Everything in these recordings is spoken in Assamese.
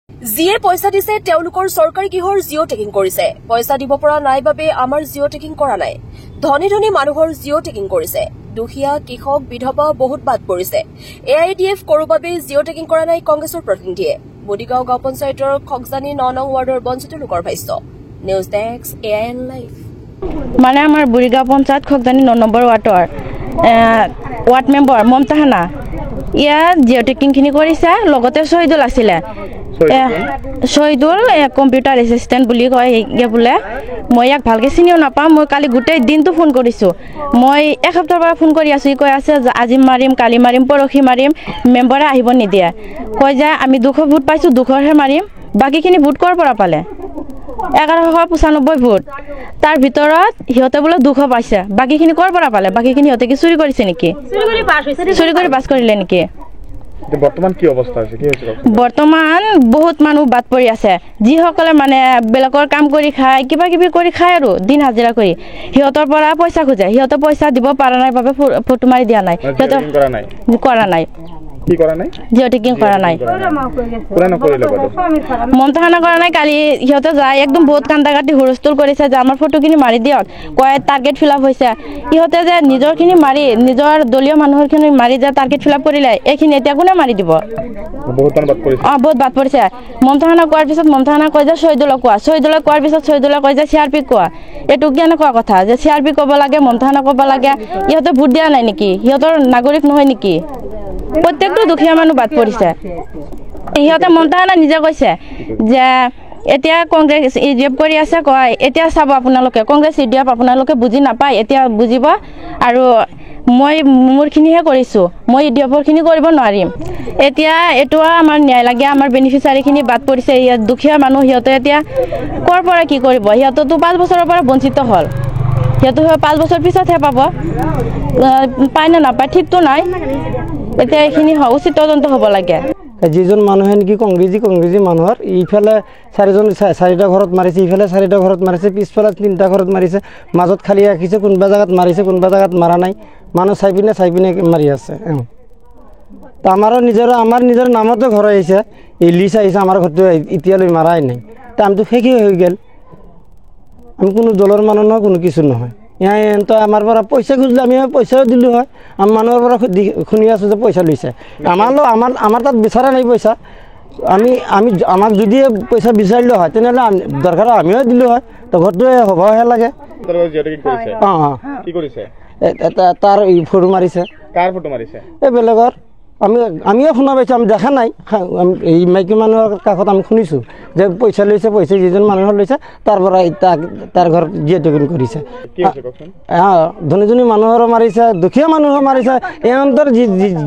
যিয়ে পইচা দিছে তেওঁলোকৰ চৰকাৰী গৃহৰ জিঅ' টেকিং কৰিছে। পইচা দিব পৰা নাই বাবে আমাৰ জিঅ' টেকিং কৰা নাই। ধনী ধনী মানুহৰ জিঅ' টেকিং কৰিছে। দুখীয়া কৃষক বিধৱা বহুত বাদ পৰিছে। AIDF কৰোঁ বাবে জিঅ' টেকিং কৰা নাই কংগ্ৰেছৰ প্ৰতিনিধিয়ে। বুডিগাঁও গাঁও পঞ্চায়তৰ খগজানী ৯ নং ৱাৰ্ডৰ বঞ্চিত লোকৰ ভাষ্য। News desk AIN live. মানে আমাৰ বুডিগাঁও পঞ্চায়ত খগজানী ৯ নম্বৰ ৱাৰ্ডৰ ৱাৰ্ড মেম্বাৰ মমতাহানা ইয়াত জিঅ' টেকিংখিনি কৰিছে। লগতে শহীদুল আছিলে। শহীদুল কম্পিউটাৰ এছিষ্টেণ্ট বুলি কয় বোলে। মই ইয়াক ভালকৈ চিনিও নাপাওঁ। মই কালি গোটেই দিনটো ফোন কৰিছোঁ। মই এসপ্তাহৰ পৰা ফোন কৰি আছোঁ। ই কৈ আছে যে আজি মাৰিম, কালি মাৰিম, পৰহি মাৰিম। মেম্বাৰে আহিব নিদিয়ে। কয় যে আমি 200 ভোট পাইছোঁ, 200হে মাৰিম। বাকীখিনি ভোট ক'ৰ পৰা পালে? 1195 ভোট। তাৰ ভিতৰত সিহঁতে বোলে 200 পাইছে। বাকীখিনি ক'ৰ পৰা পালে? বাকীখিনি সিহঁতে কি চুৰি কৰিছে নেকি? চুৰি কৰি পাছ কৰিলে নেকি? বৰ্তমান কি অৱস্থা আছে? কি হৈছে? বৰ্তমান বহুত মানুহ বাদ পৰি আছে। যিসকলে মানে বেলেগৰ কাম কৰি খায়, কিবা কিবি কৰি খায় আৰু দিন হাজিৰা কৰি, সিহঁতৰ পৰা পইচা খোজে। সিহঁতে পইচা দিব পৰা নাই বাবে ফটো মাৰি দিয়া নাই। সিহঁতৰ কৰা নাই। কি কৰা নাই? জিঅ' টেকিং কৰা নাই। মমতাহানা কৰা নাই। কালি সিহঁতে যায় একদম বহুত কান্দা কাটি হুলস্থুল কৰিছে যে আমাৰ ফটোখিনি মাৰি দিয়ক। কয় টাৰ্গেট ফিল আপ হৈছে। সিহঁতে যে নিজৰখিনি মাৰি, নিজৰ দলীয় মানুহৰখিনি মাৰি যে টাৰ্গেট ফিল আপ কৰিলে, এইখিনি এতিয়া কোনে মাৰি দিব? বহুত বাদ পৰিছে। মমতাহানা কোৱাৰ পিছত মমতাহানা কয় যে শহীদুলক কোৱা। শহীদুলক কোৱাৰ পিছত শহীদুলে কয় যে CRP কোৱা। এইটো কেনেকুৱা কথা যে CRP ক'ব লাগে, মমতাহানা ক'ব লাগে? ইহঁতে ভোট দিয়া নাই নেকি? সিহঁতৰ নাগৰিক নহয় নেকি? প্ৰত্যেকটো দুখীয়া মানুহ বাদ পৰিছে। সিহঁতে মমতাহানা নিজে কৈছে যে এতিয়া কংগ্ৰেছ EDF কৰি আছে। কয় এতিয়া চাব আপোনালোকে, কংগ্ৰেছ EDF আপোনালোকে বুজি নাপায়, এতিয়া বুজিব। আৰু মই মোৰখিনিহে কৰিছোঁ, মই EDFৰখিনি কৰিব নোৱাৰিম। এতিয়া এইটো আমাৰ ন্যায় লাগে। আমাৰ বেনিফিচিয়াৰীখিনি বাদ পৰিছে। ইয়াত দুখীয়া মানুহ, সিহঁতে এতিয়া ক'ৰ পৰা কি কৰিব? সিহঁততো 5 বছৰৰ পৰা বঞ্চিত হ'ল। সিহঁতে 5 বছৰ পিছতহে পাব। পায় নে নাপায় ঠিকটো নাই। এতিয়া এইখিনি উচিত তদন্ত হ'ব লাগে। যিজন মানুহে নেকি কংগ্ৰেছী মানুহৰ ইফালে 4টা ঘৰত মাৰিছে, ইফালে 4টা ঘৰত মাৰিছে, পিছফালে 3টা ঘৰত মাৰিছে, মাজত খালী ৰাখিছে। কোনোবা জেগাত মাৰিছে, কোনোবা জেগাত মাৰা নাই। মানুহ চাই পিনে মাৰি আছে। আমাৰ নিজৰ নামতে ঘৰ আহিছে, এই লিষ্ট আহিছে। আমাৰ ঘৰটো এতিয়ালৈ মাৰাই নাই। টাইমটো শেষেই হৈ গ'ল। আমি কোনো দলৰ মানুহ নহয়, কোনো কিছু নহয়। তো আমাৰ পৰা পইচা খুজিলে আমি পইচাও দিলোঁ হয়। আমি মানুহৰ পৰা শুনি আছোঁ যে পইচা লৈছে। আমাৰ তাত বিচাৰা নাই পইচা। আমাক যদি পইচা বিচাৰিলোঁ হয় তেনেহ'লে দৰকাৰ আমিও দিলোঁ হয়। তো ঘৰটোৱে হ'বহে লাগে। তাৰ ফটো মাৰিছে। কাৰ ফটো মাৰিছে? এই বেলেগৰ। আমিও শুনা পাইছোঁ, আমি দেখা নাই। এই মাইকী মানুহৰ কাষত আমি শুনিছোঁ যে পইচা লৈছে, পইচা যিজন মানুহৰ লৈছে তাৰ পৰা তাৰ ঘৰত জিঅ' টেকিং কৰিছে। ধনী ধনী মানুহৰো মাৰিছে, দুখীয়া মানুহো মাৰিছে। ইহঁতৰ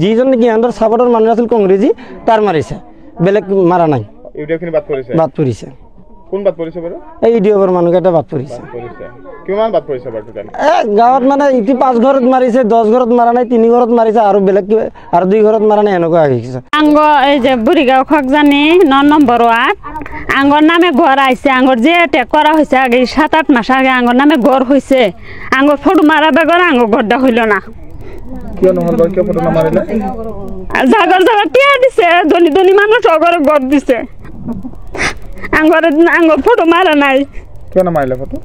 যিজন নেকি ইহঁতৰ চাপৰ্টৰ মানুহ আছিল কংগ্ৰেছী, তাৰ মাৰিছে। বেলেগ মাৰা নাই। বাদ পৰিছে। কোন বাদ পৰিছে বাৰু? এই EDFৰ মানুহকেইটা বাদ পৰিছে। কিমান বাদ পৰিছে বাৰু? গাঁৱত মানে ইতি 5 ঘৰত মাৰিছে, 10 ঘৰত মাৰা নাই, 3 ঘৰত মাৰিছে, আৰু বেলেগ আৰু 2 ঘৰত মাৰা নাই। এনেকুৱা আহিছে। এই যে বুডিগাঁও খগজানী 9 নম্বৰ ৱাৰ্ড, আঙৰ নামে ঘৰ আহিছে। আঙৰ যে টেক কৰা হৈছে আগে 7-8 মাস আগে আঙর নামে ঘর হয়েছে। আঙর ফটো মারা বেগর আঙর ঘরটা হইল না। জাগর জাগর টিয়া দিছে, ধনী ধনী মানুষ অগর ঘর দিছে। আঙর ফটো মারা নাই। কেন মারলে ফটো?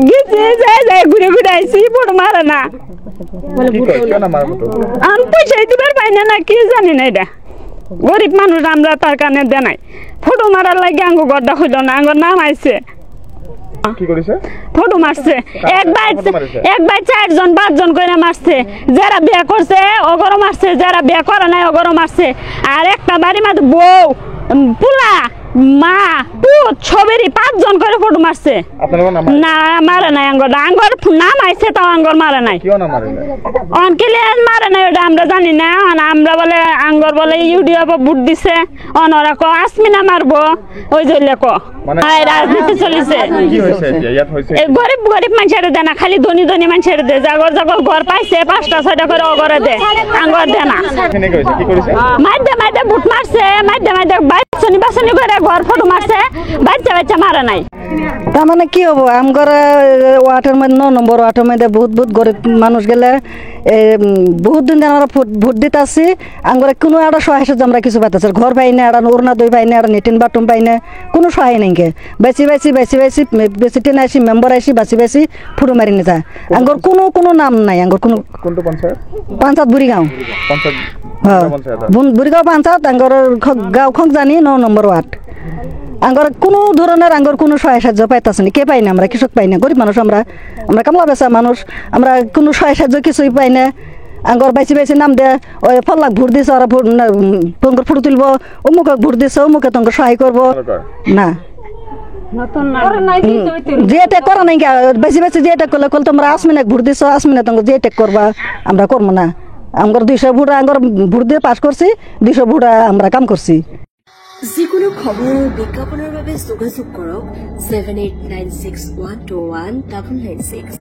গেছে যায় ঘুরে ঘুরে আইছি, ফটো মারা না। আমি পয়সা দিবার পাই না, কি জানি না। এটা গরিব মানুষ, আমরা তার কানে দে নাই। ফটো মারার লাগে আঙ্গুর ঘরটা হইল না। আঙ্গুর নাম আইছে, ফটো মারছে। এক বাই 4জন 5জন করে মারছে। যারা বিয়া করছে অগরও মারছে, যারা বিয়া করে নাই অগরও মারছে। আর একটা বাড়ি মাঝে বউ, পুলা, মা, পুত সবেরই 5জন করে ফটো মারছে। না মারে নাই। আঙ্গর নাম আইছে, তাও আঙ্গর মারে নাই। অনকেলে মারে নাই ওটা আমরা জানি না। আমরা বলে আঙ্গর বলে ইউডিএফ বুট দিছে। অনরা ক আসমিনা মারবো, ওই জন্য ক মানে রাজনীতি চলিছে কি হয়েছে এতিয়া? ইয়াত হৈছে গরিব গরিব মানুষের দে না, খালি ধনী ধনী মানুষের দে, জাগর জাগর ঘর পাইছে 5টা 6টা করে অগরে দে, আঙ্গর দে না। কেনেকে হৈছে, কি কৰিছে? মাইদে বুট মারছে, মাইদে বাছনি করে ঘর ফটো মারছে, বাচ্চা মারা নাই। তার মানে কি হবো, আমগর ওয়ার্ডের মধ্যে 9 নম্বর ওয়ার্ডের মধ্যে বহুত গরিব মানুষ গেলে বহুত দিন আমরা ভোট দিতে আসছি, আমগর কোনো একটা সহায় সাহায্য আমরা কিছু পাইতেছি, ঘর পাই না, একটা ওরনা দই পাই না, একটা নেটিন বাথরুম পাই না, কোনো সহায় নাই কে। বেশি টেন আসি মেম্বার আসি বাঁচি ফুটো মারি নিয়ে যায়। আমগর কোনো নাম নাই, আমগর কোনো কোনটো পঞ্চায়ত? পঞ্চায়েত বুড়িগাঁও, পঞ্চায়ত হ্যাঁ পঞ্চায়ত বুড়িগাঁও পঞ্চায়েত, আমগর গাঁও খন জানি 9 নম্বর ওয়ার্ড। আঙ্গর কোনো ধরনের আঙ্গর কোনো সহায় সাহায্য পাইতেছে না, কে পাই না, আমরা কৃষক পাই না, গরিব মানুষ, আমরা কামলা বেচা মানুষ, আমরা কোনো সহায় সাহায্য কিছুই পাই না। আঙ্গর বাইছি নাম দে ওই ফল্লাক ভোট দিছে, ওরা তোমার ফটো তুলব, অমুক ভোট দিছে, অমুকে তোমাকে সহায় করবো না। যে টেক করা নাই বেশি যে টেক করলে তোমরা আসমিনে ভোট দিছো, আসমিনে তোমাকে যে টেক করবা, আমরা করবো না। আঙ্গর 200 ভোট আঙ্গর ভোট দিয়ে পাস করছি, 200 ভোট আমরা কাম করছি। যিকোনো খবৰ বিজ্ঞাপনৰ বাবে যোগাযোগ কৰক 7896121996।